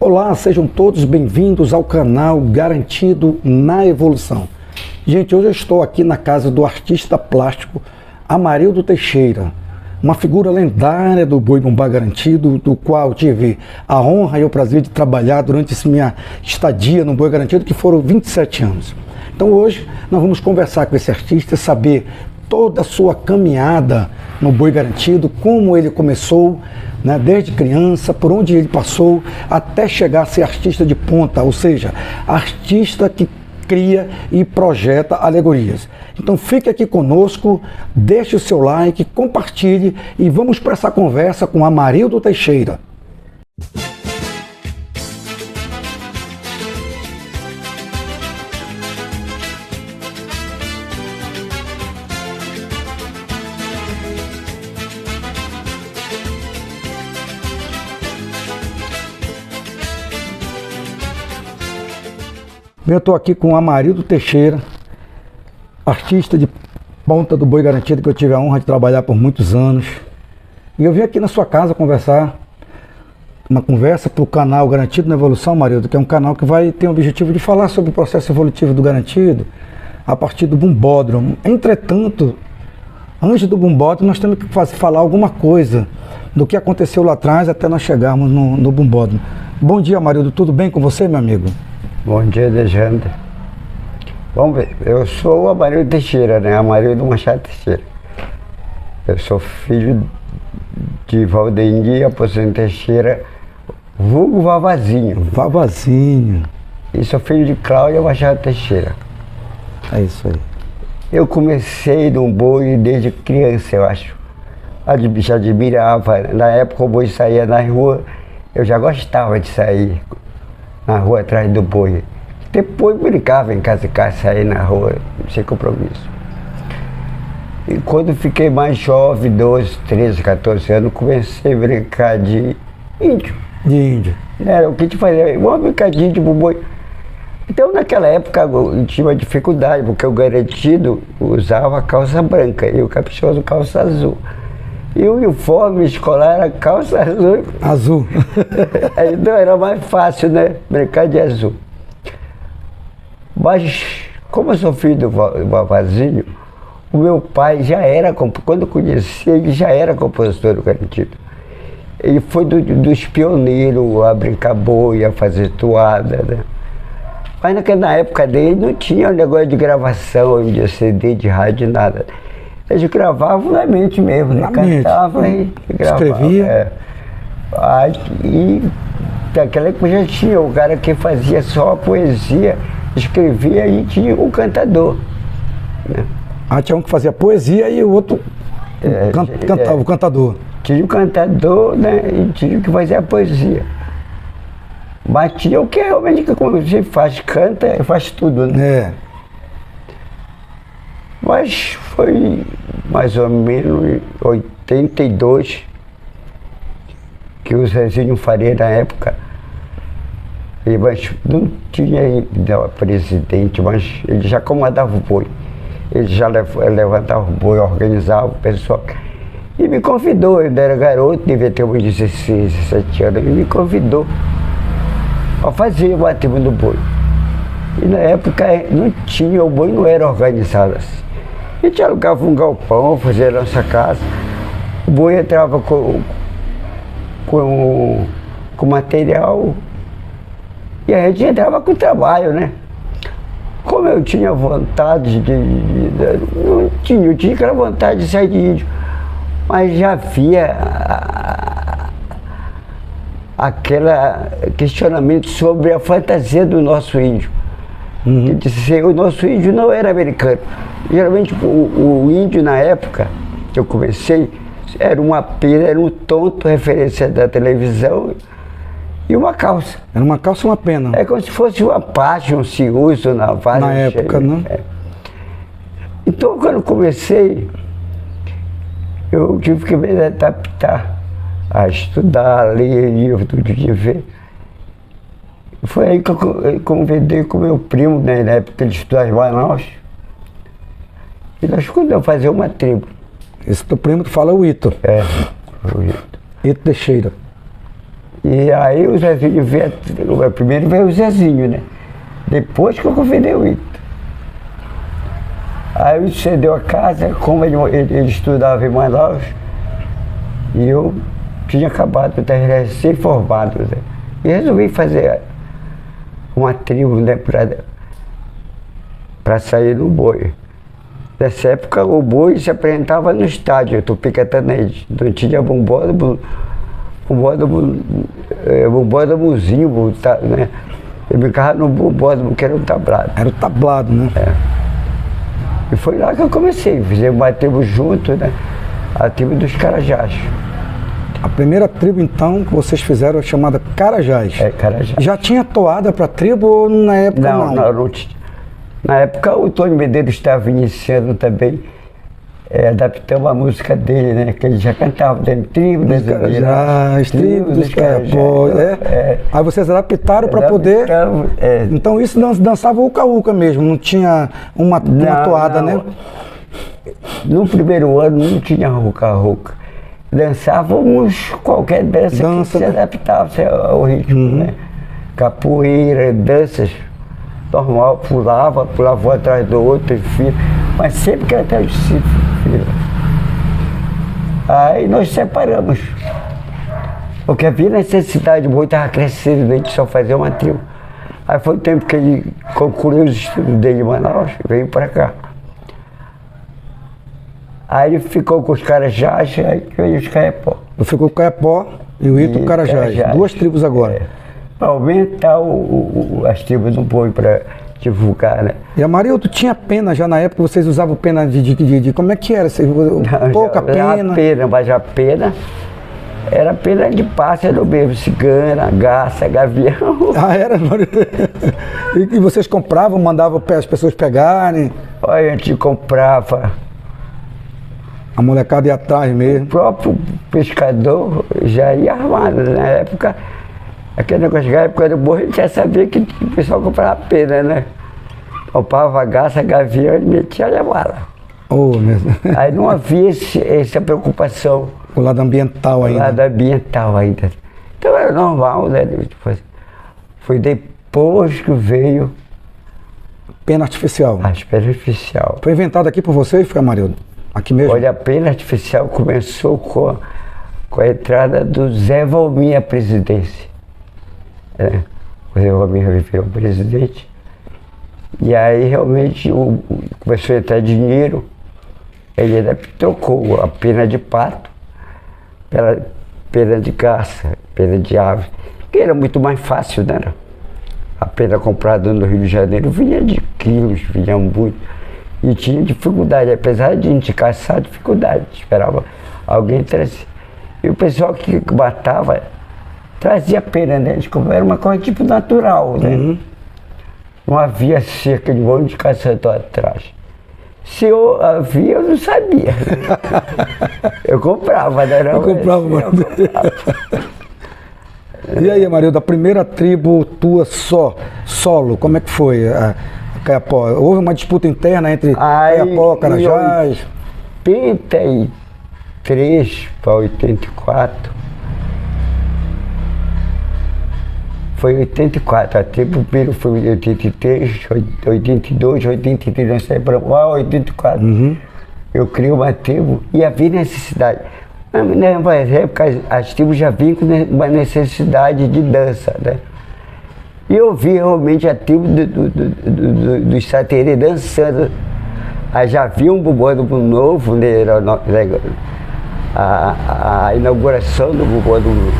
Olá, sejam todos bem-vindos ao canal Garantido na Evolução. Gente, hoje eu estou aqui na casa do artista plástico Amarildo Teixeira, uma figura lendária do Boi Bumbá Garantido, do qual tive a honra e o prazer de trabalhar durante essa minha estadia no Boi Garantido, que foram 27 anos. Então hoje nós vamos conversar com esse artista, saber toda a sua caminhada no Boi Garantido, como ele começou, né, desde criança, por onde ele passou, até chegar a ser artista de ponta, ou seja, artista que cria e projeta alegorias. Então fique aqui conosco, deixe o seu like, compartilhe e vamos para essa conversa com Amarildo Teixeira. Eu estou aqui com o Amarildo Teixeira, artista de ponta do Boi Garantido, que eu tive a honra de trabalhar por muitos anos. E eu vim aqui na sua casa conversar, uma conversa para o canal Garantido na Evolução, Amarildo, que é um canal que vai ter o objetivo de falar sobre o processo evolutivo do Garantido a partir do Bumbódromo. Entretanto, antes do Bumbódromo, nós temos que falar alguma coisa do que aconteceu lá atrás até nós chegarmos no Bumbódromo. Bom dia, Amarildo, tudo bem com você, meu amigo? Bom dia, Alexandre. Vamos ver, eu sou o Amarildo Teixeira, né? Amarildo Machado Teixeira. Eu sou filho de Valdemir e Aposento Teixeira, vulgo Vavazinho. Vavazinho. E sou filho de Cláudia Machado Teixeira. É isso aí. Eu comecei no boi desde criança, eu acho. Já admirava. Na época o boi saía na rua, eu já gostava de sair na rua atrás do boi. Depois brincava em casa sair na rua, sem compromisso. E quando fiquei mais jovem, 12, 13, 14 anos, comecei a brincar de índio. De índio. Era o que te fazia, uma brincadinha de boi. Então naquela época eu tinha uma dificuldade, porque o Garantido usava calça branca e o Caprichoso calça azul. E o uniforme escolar era calça azul. Azul. Então era mais fácil, né? Brincar de azul. Mas, como eu sou filho do Vavazinho, o meu pai já era, quando eu conheci, ele já era compositor do Garantido. Ele foi dos pioneiros a brincar boi, a fazer toada, né? Mas na época dele não tinha um negócio de gravação, de CD, de rádio, nada. Eles gravavam na mente mesmo, né? Cantava e gravava. Escrevia. E naquela época já tinha o cara que fazia só a poesia, escrevia e tinha um cantador, né? Tinha um que fazia poesia e o outro cantava, o cantador. Tinha o cantador, né? E tinha o que fazia a poesia. Mas tinha o que realmente, como você faz, canta, faz tudo, né? É. Mas foi mais ou menos em 82 que o Zezinho Faria, na época, mas não tinha ainda presidente, mas ele já comandava o boi. Ele já levantava o boi, organizava o pessoal. E me convidou, eu era garoto, devia ter uns 16, 17 anos, ele me convidou para fazer o batismo do boi. E na época não tinha, o boi não era organizado assim. A gente alugava um galpão, fazia a nossa casa, o boi entrava com material e a gente entrava com trabalho, né? Como eu tinha vontade eu tinha aquela vontade de sair de índio, mas já havia aquele questionamento sobre a fantasia do nosso índio. Uhum. Disse, o nosso índio não era americano. Geralmente o índio na época que eu comecei era uma pena, era um tonto, referência da televisão, e uma calça. Era uma calça e uma pena. É como se fosse uma paja, um ciúcio na vaga. Na época, né? É. Então quando eu comecei, eu tive que me adaptar a estudar, a ler livro, tudo de ver. Foi aí que eu convidei com meu primo, né, na época ele estudava em Manaus. E nós escolhemos fazer uma tribo. Esse teu primo que fala é o Ito. É, o Ito. Ito Teixeira. E aí o Zezinho veio, primeiro veio o Zezinho, né? Depois que eu convidei o Ito. Aí ele cedeu a casa, como ele estudava em Manaus, e eu tinha acabado de recém-formado, né? E resolvi fazer uma tribo, né, para sair no boi. Nessa época o boi se apresentava no estádio, Tupi-Catanese. Não tinha bombódromo, né? Eu brincava no bombódromo, que era o tablado. Era o tablado, né? É. E foi lá que eu comecei, fizemos uma tribo junto, né? A tribo dos Carajás. A primeira tribo, então, que vocês fizeram é chamada Carajás. É, Carajás. Já tinha toada para tribo ou na época não? Não tinha. Na época o Tony Medeiros estava iniciando também, adaptando a música dele, né? Que ele já cantava dentro tribo, dos Carajás, tribo dos Carajás. Aí vocês adaptaram para poder... Então isso dançava uca-uca mesmo, não tinha uma toada, né? No primeiro ano não tinha uca-uca. Dançávamos qualquer dança que se adaptava ao ritmo, né? Capoeira, danças normal, pulava um atrás do outro, enfim, mas sempre que até os filhos. Aí nós separamos, porque havia necessidade, o boi estava crescendo, a gente só fazia uma tribo. Aí foi o tempo que ele concluiu os estudos dele em Manaus e veio para cá. Aí ele ficou com os Carajás, aí veio os Caiapó. Ficou com o Caiapó e o Ito Carajás. Duas tribos agora. Para aumentar as tribos do boi, para divulgar, né? E Amarildo, tinha pena já na época, vocês usavam pena de como é que era? Pouca pena? Mas a pena era pena de pássaro mesmo, cigana, garça, gavião. Ah, era? E vocês compravam, mandavam as pessoas pegarem? Olha, a gente comprava. A molecada ia atrás mesmo. O próprio pescador já ia armado. Na época, aquele negócio da época do boi, a gente já sabia que o pessoal comprava pena, né? Comprava garça, gavião e metia a bala. Oh, mesmo. Aí não havia essa preocupação. O lado ambiental ainda. O lado ambiental ainda. Então era normal, né? Foi depois que veio... Pena artificial. A pena artificial. Foi inventado aqui por vocês, foi, Amarildo? Aqui mesmo? Olha, a pena artificial começou com a entrada do Zé Valmir à presidência. O Zé Valmir virou presidente. E aí realmente começou a entrar dinheiro. Ele trocou a pena de pato pela pena de caça, pena de ave, que era muito mais fácil, né? A pena comprada no Rio de Janeiro vinha de quilos, vinha muito. E tinha dificuldade, apesar de a gente caçar, dificuldade, esperava alguém trazer. E o pessoal que matava trazia pena, né? Era uma coisa tipo natural, né? Não havia cerca de monte de caçador atrás. Se eu havia, eu não sabia. Eu comprava, né? Eu comprava, mano. E aí, Amarildo, a primeira tribo tua solo, como é que foi? Caiapó. Houve uma disputa interna entre Caiapó e Carajás? Em 83 para 84. Foi 84, a tribo primeiro foi 83, 82, 83, nós saímos para 84. Eu criei uma tribo e havia necessidade. Na época as tribos já vinham com uma necessidade de dança, né? E eu vi realmente a tribo dos Saterê dançando. Aí já vi um bubódromo novo, né? A inauguração do bubódromo.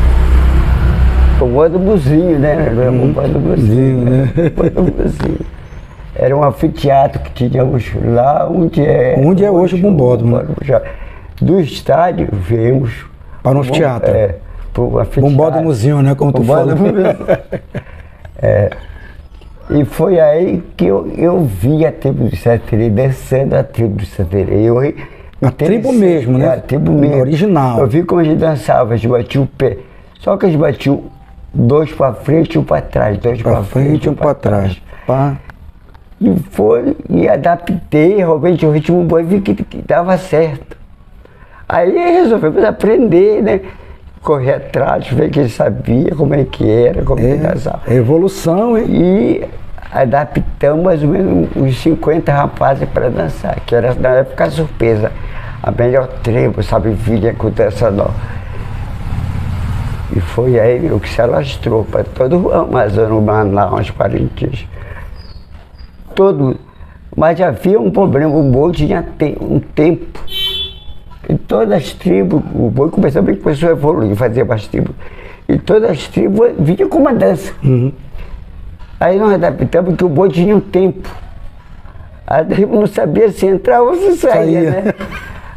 Bubódromozinho, né? Bubódromozinho, né? Bubódromozinho. Era um anfiteatro que tínhamos lá, onde é hoje o Bombódromo. Do estádio, viemos para um anfiteatro. Bombódromozinho, né? Como tu fala. E foi aí que eu vi a tribo do Saterê dançando a tribo do Saterê. A tribo mesmo, né? A tribo mesmo. Original. Eu vi como eles dançavam, eles batiam o pé. Só que eles batiam dois para frente e um para trás. Dois para frente e um para trás. E adaptei realmente o ritmo bom e vi que dava certo. Aí resolvemos aprender, né? correr atrás, ver que ele sabia como é que era, como que dançava. É evolução, hein? E adaptamos mais ou menos uns 50 rapazes para dançar, que era na época a surpresa. A melhor tribo, sabe, vinha com dança nova. E foi aí o que se alastrou para todo o Amazonas, Manaus, Parintins. Todo. Mas havia um problema, o boi tinha um tempo. E todas as tribos, o boi começou a evoluir, fazer mais tribos. E todas as tribos vinham com uma dança. Uhum. Aí nós adaptamos que o boi tinha um tempo. A tribo não sabia se entrava ou se saía, né?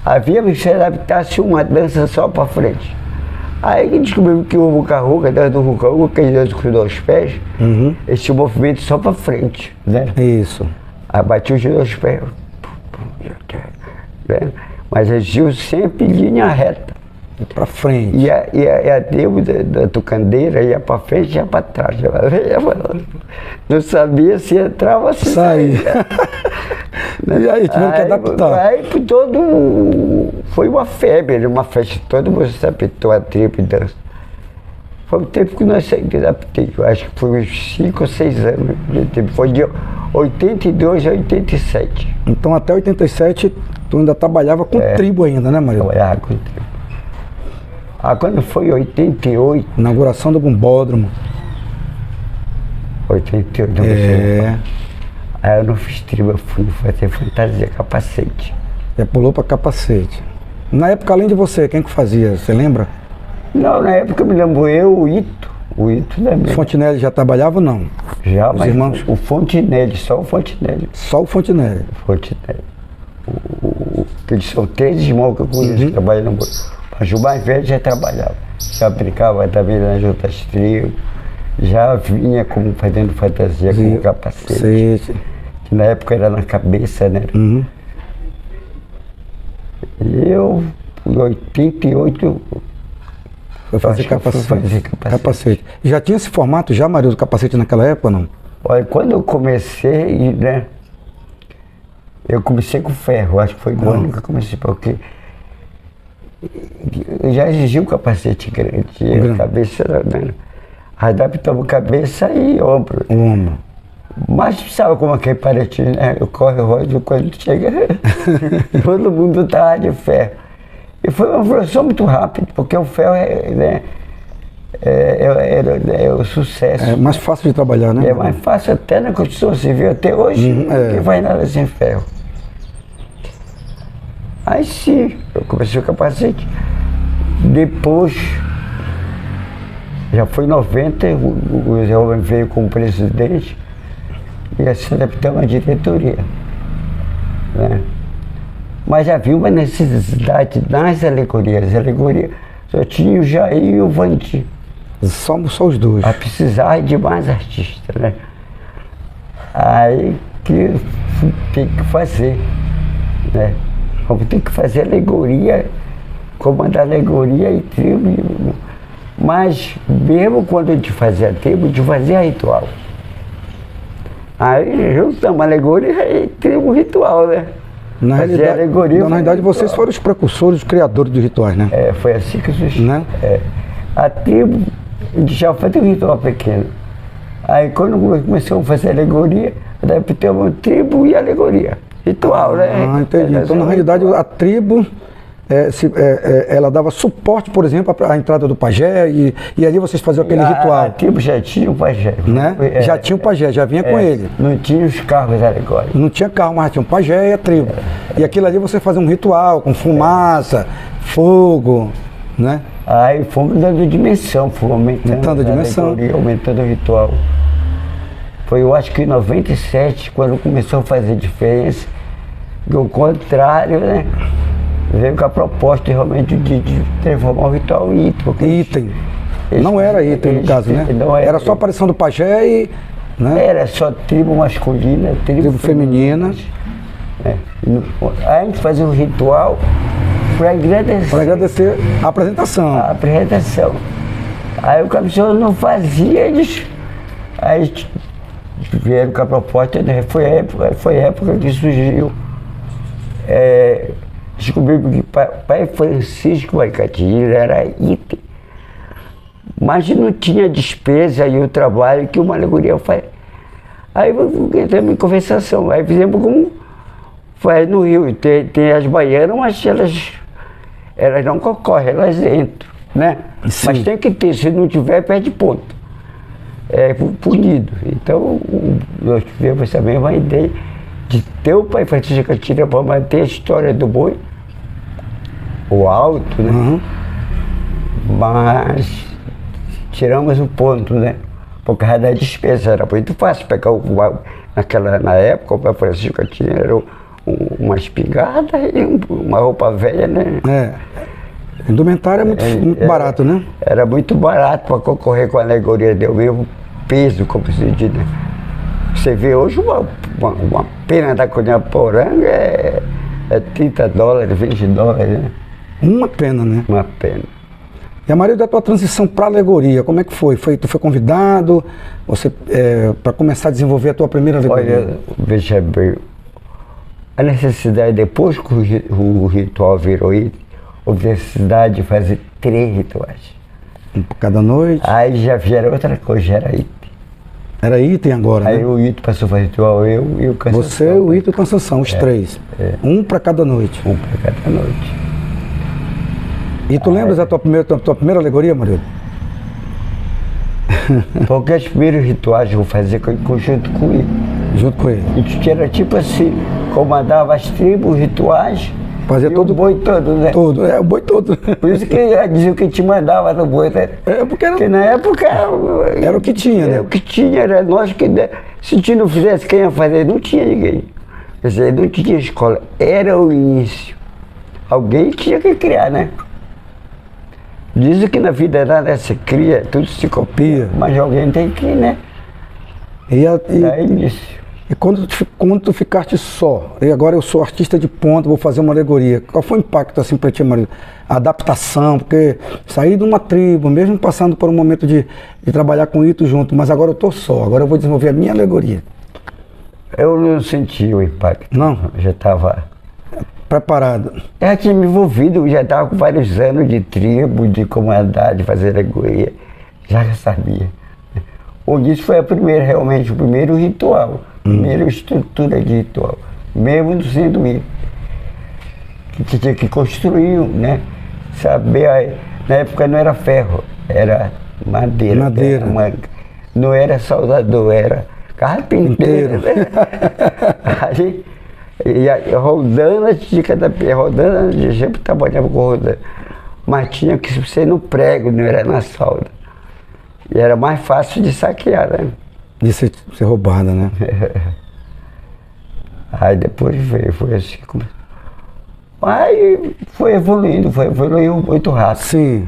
Havia que se adaptasse uma dança só para frente. Aí descobrimos que o Ruca-Ruca, a dança do Ruca-Ruca, que é dança com os 2 pés, esse movimento só para frente, né? Isso. Aí batia os 2 pés, né? Mas exigiu sempre linha reta. Para frente. E a tribo da tucandeira ia para frente e ia para trás. Não sabia se entrava ou se saía. E aí, tiveram que adaptar. Aí foi uma febre, uma festa, todo mundo se adaptou a tribo e dança. Foi um tempo que nós se adaptei, acho que foi uns 5 ou 6 anos. Foi de 82 a 87. Então até 87 tu ainda trabalhava com tribo ainda, né, Maria? Trabalhava com tribo. Quando foi 88... Inauguração do Bombódromo. 88, Aí eu não fiz tribo, eu fui fazer fantasia, capacete. Já pulou para capacete. Na época, além de você, quem que fazia? Você lembra? Não, na época eu me lembro o Ito também. O Fontinelli já trabalhava ou não? Já, os mas irmãos... o Fontinelli, só o Fontinelli. Só o Fontinelli. Eles são 3 irmãos que eu conheço que trabalham no boi. Mas o mais velho já trabalhava, já brincava também nas outras tribos, já vinha como fazendo fantasia com capacete, que na época era na cabeça, né? E eu, em 88, foi fazer capacete. Já tinha esse formato já, Maria, do capacete naquela época ou não? Olha, quando eu comecei, né? Eu comecei com ferro, acho que foi o ano que eu comecei, porque eu já exigia um capacete grande, a cabeça era, né? Adaptamos cabeça e ombro. Mas sabe como é que é Parintins, né? Eu corro quando chega, todo mundo tá de ferro. E foi uma evolução muito rápida, porque o ferro é o sucesso. É mais fácil de trabalhar, né? É mais fácil até na construção civil, até hoje, não vai nada sem ferro. Aí sim, eu comecei o capacete. Depois, já foi em 90, o Zé Rubem veio como presidente e assim adaptamos a diretoria, né? Mas havia uma necessidade nas alegorias. As alegorias só tinha o Jair e o Vandir. Só os dois. A precisar de mais artistas, né? Aí que tem que fazer, né? Vamos ter que fazer alegoria, comandar alegoria e tribo. Mas mesmo quando a gente fazia a tribo, a gente fazia ritual. Aí juntamos alegoria e tribo ritual, né? Na realidade, vocês foram os precursores, os criadores dos rituais, né? Foi assim que surgiu. Né? A tribo, a gente já fazia um ritual pequeno. Aí quando começamos a fazer alegoria, adaptamos tribo e alegoria. Ritual, né? Entendi. Então, na realidade, a tribo, ela dava suporte, por exemplo, à entrada do pajé e ali vocês faziam aquele ritual. A tribo já tinha o pajé. Né? Já tinha o pajé, já vinha com ele. Não tinha os carros alegóricos. Não tinha carro, mas tinha um pajé e a tribo. E aquilo ali você fazia um ritual com fumaça, fogo, né? Aí fomos dando dimensão, fomos aumentando a dimensão. Alegoria, aumentando o ritual. Foi, eu acho que em 97, quando começou a fazer diferença, do contrário, né? Veio com a proposta realmente de transformar o ritual em item. Não era item, no caso, né? Era só a aparição do pajé e... Né? Era só tribo masculina, tribo feminina. Aí a gente fazia um ritual para agradecer. Para agradecer a apresentação. A apresentação. Aí o cabeçouro não fazia, aí vieram com a proposta, né? Foi a época que surgiu. Descobrimos que Pai Francisco Baicatinho era item. Mas não tinha despesa e o trabalho que uma alegoria faz. Aí entramos em conversação, aí fizemos como faz no Rio, tem as baianas, mas elas não concorrem, elas entram, né? Sim. Mas tem que ter, se não tiver, perde ponto. É punido. Então, nós tivemos essa mesma ideia de ter o Pai Francisco Catira para manter a história do boi, o alto, né? Uhum. Mas tiramos o ponto, né? Por causa da despesa, era muito fácil pegar na época, o Pai Francisco Catira era uma espingarda e uma roupa velha, né? Indumentário é muito barato, né? Era muito barato para concorrer com a alegoria, deu o mesmo peso, como se diz, né? Você vê hoje uma pena da Cunhaporanga é $30, $20, né? Uma pena, né? Uma pena. E a Maria, da tua transição para alegoria, como é que foi? Tu foi convidado para começar a desenvolver a tua primeira alegoria? Olha, veja bem, a necessidade, depois que o ritual virou isso, houve necessidade de fazer 3 rituais. Um por cada noite? Aí já era outra coisa, já era item. Era item agora, aí né? O Ito passou a fazer ritual, eu e o Cansação. Você, o Ito e o Cansação, os 3. Um para cada noite. Um para cada noite. E tu lembras da tua primeira alegoria, Maria? Porque os primeiros rituais eu vou fazer junto com ele. Junto com ele. E era tipo assim, comandava as tribos, rituais. Fazia todo o boi todo, né? Todo, o boi todo. Por isso que diziam que te mandava no boi, né? Porque na época era o que tinha, né? Era o que tinha, era nós que. Se tu não fizesse, quem ia fazer? Não tinha ninguém. Quer dizer, não tinha escola. Era o início. Alguém tinha que criar, né? Dizem que na vida nada se cria, tudo se copia, mas alguém tem que, né? É início. E quando tu ficaste só, e agora eu sou artista de ponta, vou fazer uma alegoria, qual foi o impacto assim para ti, Maria? A adaptação, porque saí de uma tribo, mesmo passando por um momento de trabalhar com o Ito junto, mas agora eu estou só, agora eu vou desenvolver a minha alegoria. Eu não senti o impacto. Não? Eu já estava preparado. Eu já tinha me envolvido, eu já estava com vários anos de tribo, de comandar, de fazer alegoria, já sabia. Isso foi realmente o primeiro ritual. Primeira estrutura de ritual, mesmo não sendo ele. Que tinha que construir, né? Saber, na época não era ferro, era madeira. Era manga. Não era soldador, era carpinteiro. Aí, rodando de cada pé, rodando de sempre trabalhava com rodando. Mas tinha que ser no prego, não era na solda. E era mais fácil de saquear, né? De ser roubada, né? Aí depois foi assim. Aí foi evoluindo muito rápido. Sim.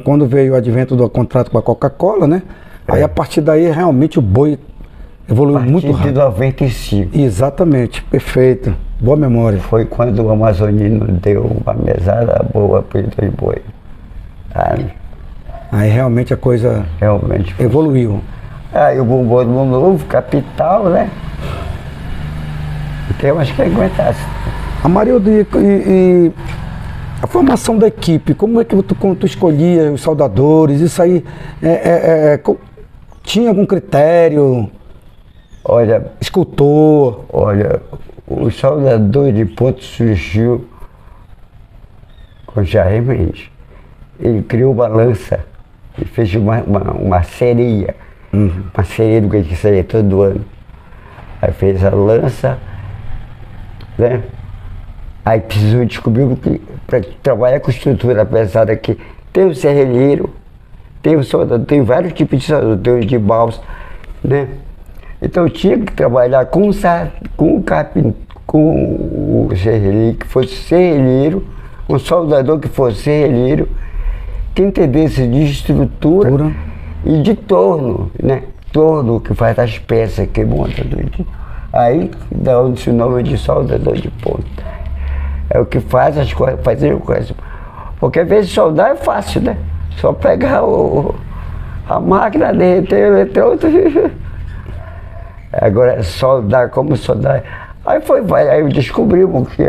Quando veio o advento do contrato com a Coca-Cola, né? Aí a partir daí realmente o boi evoluiu muito rápido. A partir de 95. Exatamente, perfeito. Boa memória. Foi quando o Amazonino deu uma mesada boa para o boi. Aí realmente a coisa evoluiu. Aí o Bumbum do Novo, capital, né? Tem umas que aguentasse. Amarildo, e a formação da equipe, como é que tu escolhia os soldadores? Isso aí tinha algum critério? Olha, escultor? Olha, o soldador de ponto surgiu com Jair Mendes. Ele criou uma lança e fez uma sereia. Uma sereia do que saía todo ano. Aí fez a lança, né? Aí precisou descobrir que para trabalhar com estrutura pesada aqui, tem o serralheiro, tem o soldador, tem vários tipos de soldador, tem o de balsa, né? Então tinha que trabalhar com o serralheiro, que fosse serralheiro, um soldador que fosse serralheiro, que entendesse de estrutura e de torno, né? Torno que faz as peças que monta. Aí dá onde o nome de soldador de ponta. É o que faz as coisas, fazer as coisas. Porque às vezes soldar é fácil, né? Só pegar a máquina, derreter o eletrônico. Agora soldar, como soldar. Aí descobrimos que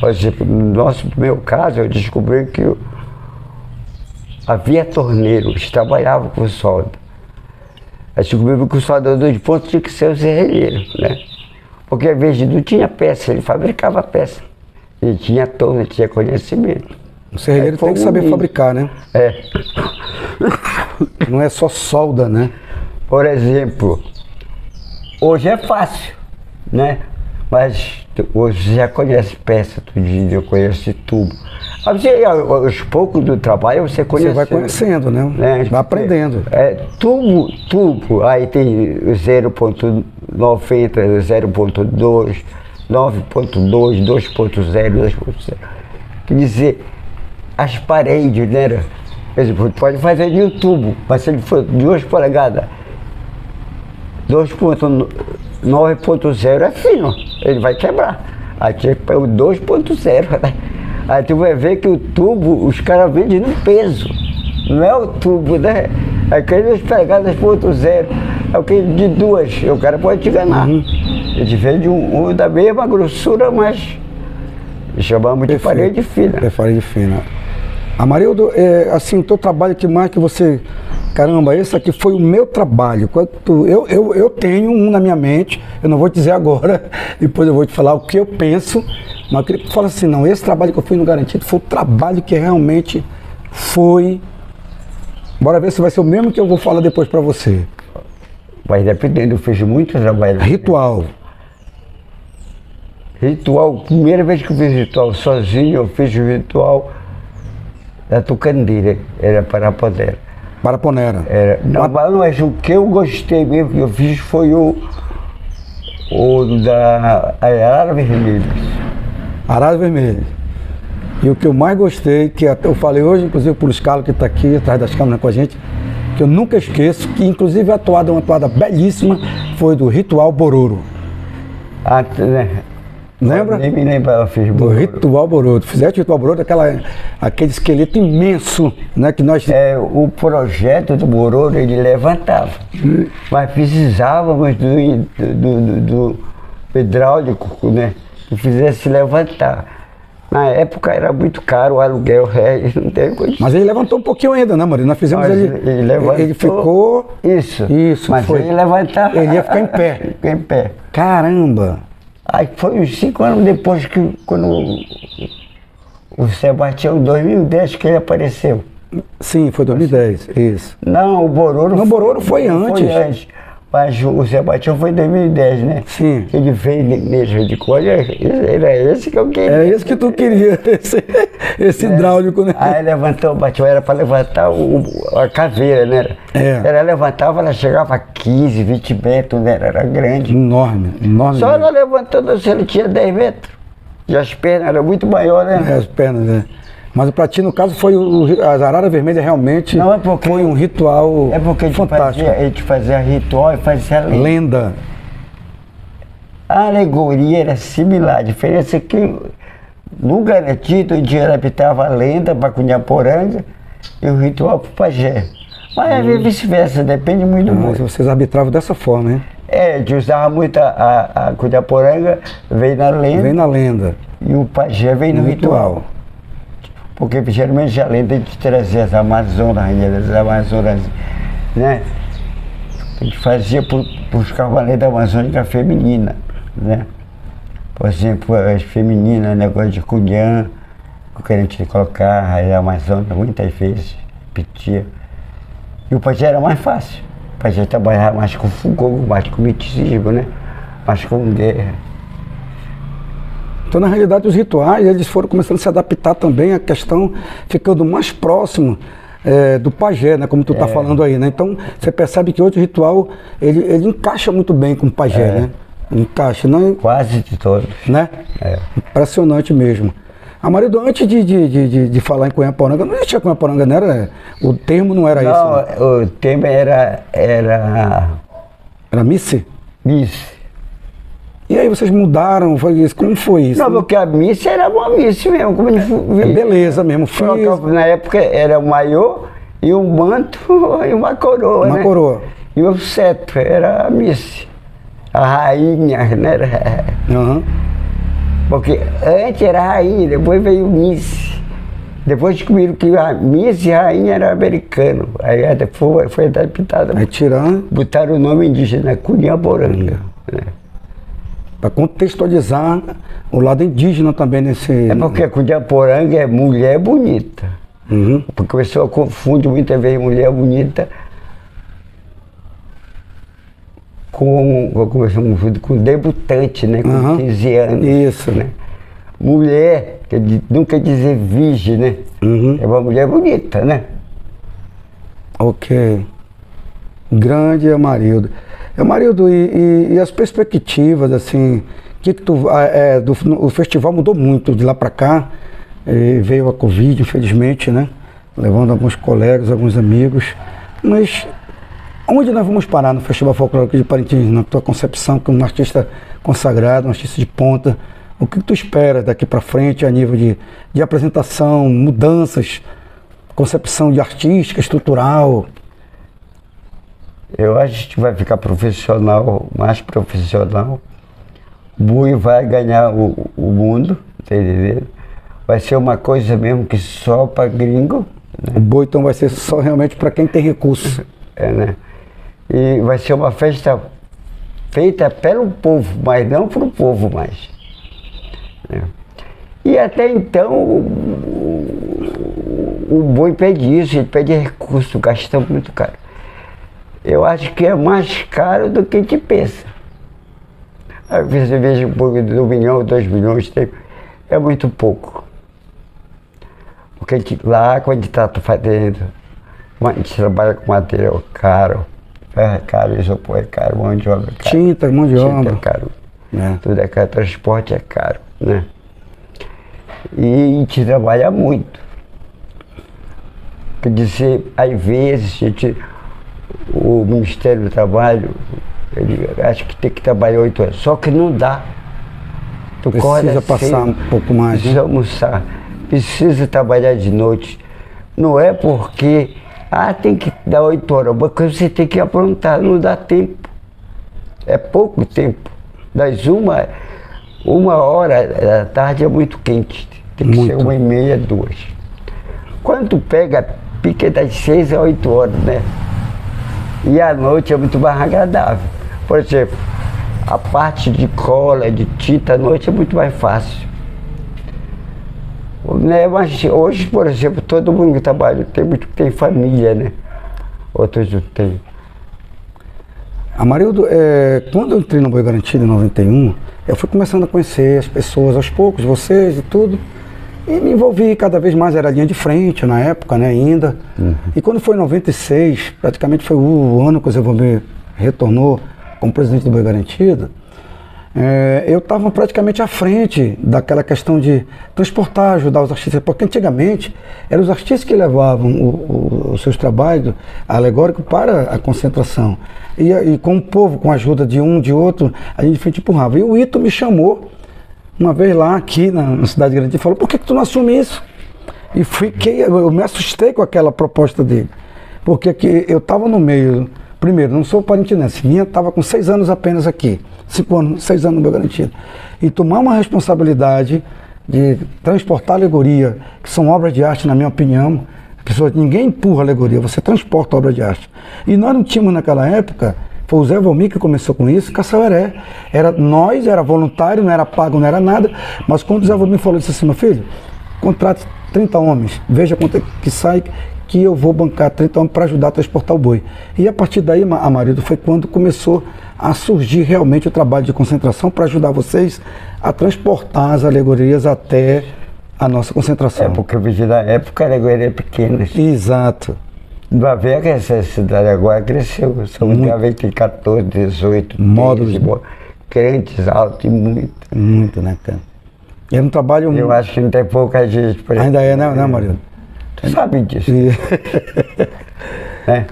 por exemplo, no meu caso, eu descobri que havia torneiros, trabalhavam com solda. Aí descobriu que o soldador de ponto tinha que ser o serralheiro, né? Porque às vezes não tinha peça, ele fabricava peça. Ele tinha torno, ele tinha conhecimento. O serralheiro tem que saber fabricar, né? É. Não é só solda, né? Por exemplo, hoje é fácil, né? Mas hoje você já conhece peça, tudinho, eu conheço tubo. Aos poucos do trabalho você conhece. Você vai conhecendo, né? Vai aprendendo. Tubo, aí tem 0.90, 0.2, 9.2, 2.0, 2.0. Quer dizer, as paredes, né? Por exemplo, pode fazer de um tubo, mas se ele for 2 polegadas, 2.9.0 é fino, ele vai quebrar. Aí tinha que pegar o 2.0, né? Aí tu vai ver que o tubo, os caras vendem no peso, não é o tubo, né? Aquele 2 polegadas 2.0, é o que de 2, o cara pode te enganar. Ele vende um da mesma grossura, mas chamamos de parede fina. É parede fina. Amarildo, assim, o teu trabalho que mais que você... Caramba, esse aqui foi o meu trabalho. Eu tenho um na minha mente, eu não vou te dizer agora, depois eu vou te falar o que eu penso, mas eu queria que tu falasse assim, não, esse trabalho que eu fui no Garantido foi o trabalho que realmente foi... Bora ver se vai ser o mesmo que eu vou falar depois pra você. Mas dependendo, eu fiz muito trabalho. Ritual. Ritual, primeira vez que eu fiz ritual sozinho, eu fiz o ritual da Tucandeira, era Paraponera. Paraponera. Mas o que eu gostei mesmo que eu fiz foi o da Arara Vermelha. Arara Vermelha. E o que eu mais gostei, que até eu falei hoje, inclusive por Escalo, que está aqui atrás das câmeras com a gente, que eu nunca esqueço, que inclusive uma atuada belíssima, foi do Ritual Bororo. Né? Lembra? Nem me lembro, eu fiz do Ritual Bororo. Fizeste o Ritual Bororo, aquele esqueleto imenso, né, que nós... O projeto do Bororo, ele levantava, mas precisávamos do hidráulico, né, que fizesse levantar. Na época era muito caro o aluguel, não teve coisa. Mas ele levantou um pouquinho ainda, né, Maria? Nós fizemos ele ficou... Isso, mas foi. Ele levantava. Ele ia ficar em pé. Ficou em pé. Caramba! Aí foi uns 5 anos depois quando o Sebastião, em 2010, que ele apareceu. Sim, foi 2010, isso. Não, o Bororo... Não, o Bororo foi antes. Mas o Sebastião foi em 2010, né? Sim. Ele veio nesse de coisa, era esse que eu queria. É esse que tu queria, esse hidráulico, né? Aí levantou, bateu, era para levantar a caveira, né? Ela levantava, ela chegava a 15, 20 metros, né? Era grande. Enorme. Só ela levantando assim, ele tinha 10 metros. E as pernas eram muito maiores, né? As pernas, né? Mas para ti, no caso, foi as Arara Vermelha realmente foi um ritual fantástico. A gente fazia ritual e fazia lenda. A alegoria era similar, a diferença é que no Garantido o dinheiro habitava a lenda para Cunhaporanga e o ritual para o pajé. Mas às vezes vice-versa, depende muito do Mas vocês arbitravam dessa forma, hein? A gente usava muito a Cunhaporanga, veio na lenda. Vem na lenda. E o pajé veio no ritual. Porque geralmente a lenda a gente trazia as Amazonas, rainha das Amazonas, né? A gente fazia buscar uma lenda amazônica feminina, né? Por exemplo, as femininas, negócio de cunhã, que a gente colocar a rainha Amazonas, muitas vezes, repetia. E o pajé era mais fácil. O pajé trabalhava mais com fogo, mais com misticismo, né? Mais com guerra. Então, na realidade, os rituais, eles foram começando a se adaptar também à questão, ficando mais próximo do pajé, né? Como tu está falando aí, né? Então, você percebe que hoje o ritual, ele encaixa muito bem com o pajé, né? Encaixa, não? Quase de todos. Né? Impressionante mesmo. Marido, antes de falar em Cunhaporanga, não existia Cunhaporanga, não era? O termo não era isso? Não, o termo era... Era Miss? Miss. E aí vocês mudaram, como foi isso? Não, porque a missa era uma missa mesmo. Como beleza mesmo. Na época era um maiô e um manto e uma coroa, Uma coroa. E o cetro, era a missa. A rainha, né? Uhum. Porque antes era a rainha, depois veio o miss. Depois descobriram que a Miss Rainha era americano. Aí foi adaptada. Aí tirando. Botaram o nome indígena, Cunhaporanga. Né? Para contextualizar o lado indígena também nesse. É porque Cunhaporanga é mulher bonita. Uhum. Porque a pessoa confunde muitas vezes mulher bonita com debutante, né? Com 15 anos. Isso. Né? Mulher, nunca dizer virgem, né? Uhum. É uma mulher bonita, né? Ok. Grande Amarildo. Amarildo, e as perspectivas, assim, que tu, o festival mudou muito de lá para cá, veio a Covid, infelizmente, né? Levando alguns colegas, alguns amigos, mas onde nós vamos parar no Festival Folclórico de Parintins, na tua concepção, como um artista consagrado, um artista de ponta? O que tu espera daqui para frente a nível de apresentação, mudanças, concepção de artística, estrutural? Eu acho que a gente vai ficar profissional, mais profissional. O boi vai ganhar o mundo, tá entendendo? Vai ser uma coisa mesmo que só para gringo. Né? O boi então vai ser só realmente para quem tem recurso. É, né? E vai ser uma festa feita pelo povo, mas não para o povo mais. Né? E até então o boi pede isso, ele pede recurso, gasta muito caro. Eu acho que é mais caro do que a gente pensa. Às vezes você veja um boi de 1 milhão, 2 milhões, é muito pouco. Porque a gente, lá quando a gente está fazendo, a gente trabalha com material caro, ferro é caro, isopor é caro, mão de obra é caro. Tinta, mão de obra. É caro. É. Tudo é caro, transporte é caro, né? E a gente trabalha muito. Quer dizer, às vezes, o Ministério do Trabalho, ele acha que tem que trabalhar 8 horas, só que não dá. Tu precisa passar um pouco mais. Precisa almoçar, precisa trabalhar de noite. Não é porque, tem que dar 8 horas, porque você tem que aprontar, não dá tempo. É pouco tempo. Das uma hora da tarde é muito quente, tem que ser 1h30, 2. Quando tu pega, pica das 6 a 8 horas, né? E à noite é muito mais agradável. Por exemplo, a parte de cola, de tinta, à noite é muito mais fácil. Né? Mas hoje, por exemplo, todo mundo que trabalha tem família, né? Outros não tem. Amarildo, quando eu entrei no Boi Garantido em 91, eu fui começando a conhecer as pessoas aos poucos, vocês e tudo. E me envolvi cada vez mais, era linha de frente na época, né, ainda. Uhum. E quando foi em 96, praticamente foi o ano que o Zé Valmir retornou como presidente do Boi Garantido, eu estava praticamente à frente daquela questão de transportar, ajudar os artistas, porque antigamente eram os artistas que levavam os seus trabalhos alegóricos para a concentração. E com o povo, com a ajuda de um, de outro, a gente empurrava. E o Ito me chamou uma vez lá, aqui na Cidade Grande, e falou: por que tu não assume isso? E eu me assustei com aquela proposta dele. Porque aqui, eu estava no meio, primeiro, não sou parintinense, estava com 6 anos apenas aqui, 5 anos, 6 anos no meu garantido. E tomar uma responsabilidade de transportar alegoria, que são obras de arte, na minha opinião, ninguém empurra alegoria, você transporta obra de arte. E nós não tínhamos naquela época. Foi o Zé Valmir que começou com isso, Caçauré. Era voluntário, não era pago, não era nada. Mas quando o Zé Valmir falou, disse assim: meu filho, contrate 30 homens, veja quanto é que sai, que eu vou bancar 30 homens para ajudar a transportar o boi. E a partir daí, Amarildo, foi quando começou a surgir realmente o trabalho de concentração para ajudar vocês a transportar as alegorias até a nossa concentração. Porque eu vi na época a alegoria era pequena. Exato. Vai ver que essa cidade agora cresceu. São tem 14, 18 módulos grandes, altos e muito. Muito, né, cara? Era um trabalho. Eu acho que não tem pouca gente por aí. Ainda é, né, Marido? Tu sabe disso. Né?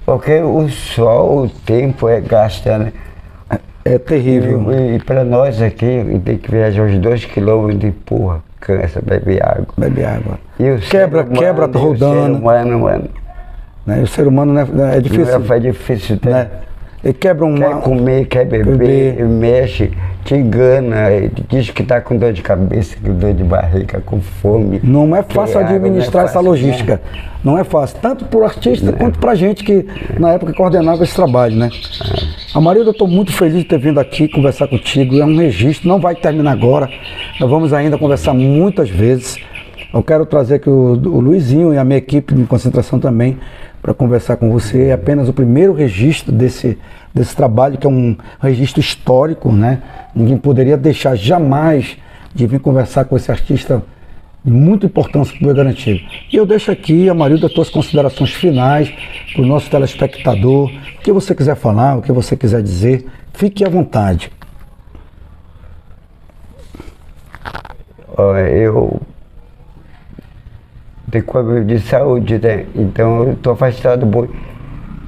Porque o sol, o tempo gasta, né? É terrível. E para nós aqui, tem que viajar uns 2 quilômetros de empurra, cansa, bebe água. Bebe água. E o quebra rodando. O ser humano, Né? O ser humano é difícil. É difícil, né? Ele quebra Quer comer, quer beber, mexe, te engana, diz que está com dor de cabeça, com dor de barriga, com fome. Não é fácil administrar essa logística. Né? Não é fácil, tanto para o artista quanto para a gente que na época coordenava esse trabalho, né? Amarildo, eu estou muito feliz de ter vindo aqui conversar contigo. É um registro, não vai terminar agora. Nós vamos ainda conversar muitas vezes. Eu quero trazer aqui o Luizinho e a minha equipe de concentração também para conversar com você. É apenas o primeiro registro desse trabalho, que é um registro histórico, né? Ninguém poderia deixar jamais de vir conversar com esse artista de muita importância para o Boi Garantido. E eu deixo aqui, Amarildo, as tuas considerações finais para o nosso telespectador. O que você quiser falar, o que você quiser dizer, fique à vontade. Eu tenho problema de saúde, né? Então eu estou afastado do boi.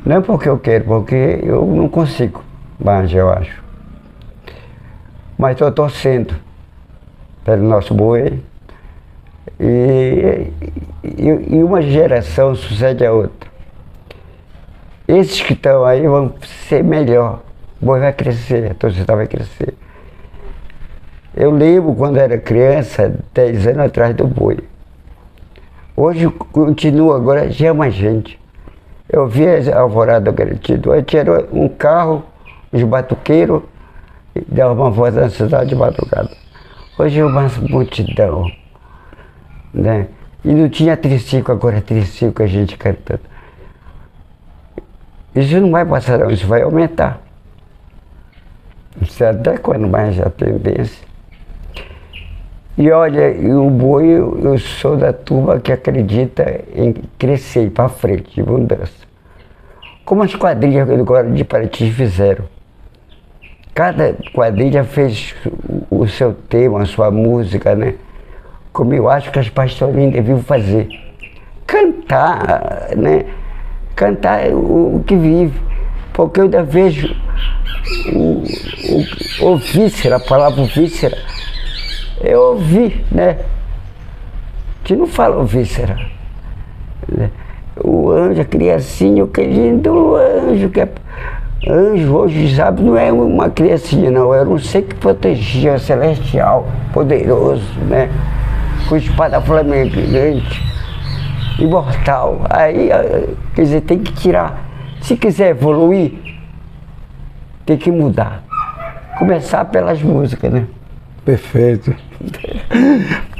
Não é porque eu quero, porque eu não consigo mais, eu acho. Mas estou torcendo pelo nosso boi. E uma geração sucede a outra. Esses que estão aí vão ser melhor. O boi vai crescer, a torcida vai crescer. Eu lembro quando era criança, 10 anos atrás do boi. Hoje continua, agora já é mais gente. Eu vi a Alvorada Garantido, antes era um carro, os batuqueiros, e dava uma voz na cidade de madrugada. Hoje é uma multidão, né? E não tinha triciclo, agora é triciclo a gente cantando. Isso não vai passar não, isso vai aumentar. Não sei até quando mais a tendência. E olha, o boi, eu sou da turma que acredita em crescer para frente, de mudança. Como as quadrilhas agora de Paraty fizeram. Cada quadrilha fez o seu tema, a sua música, né? Como eu acho que as pastorinhas deviam fazer. Cantar, né? Cantar o que vive. Porque eu ainda vejo o víscera, a palavra víscera. Eu ouvi, né? Que não fala víscera. Né? O anjo, a criancinha, que lindo anjo. Que é... Anjo, hoje sabe, não é uma criancinha, não. Era um ser que protegia, celestial, poderoso, né? Com espada flamejante, imortal. Aí, quer dizer, tem que tirar. Se quiser evoluir, tem que mudar. Começar pelas músicas, né? Perfeito.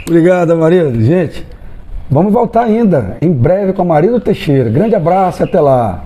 Obrigado, Amarildo. Gente, vamos voltar ainda, em breve, com Amarildo Teixeira. Grande abraço e até lá.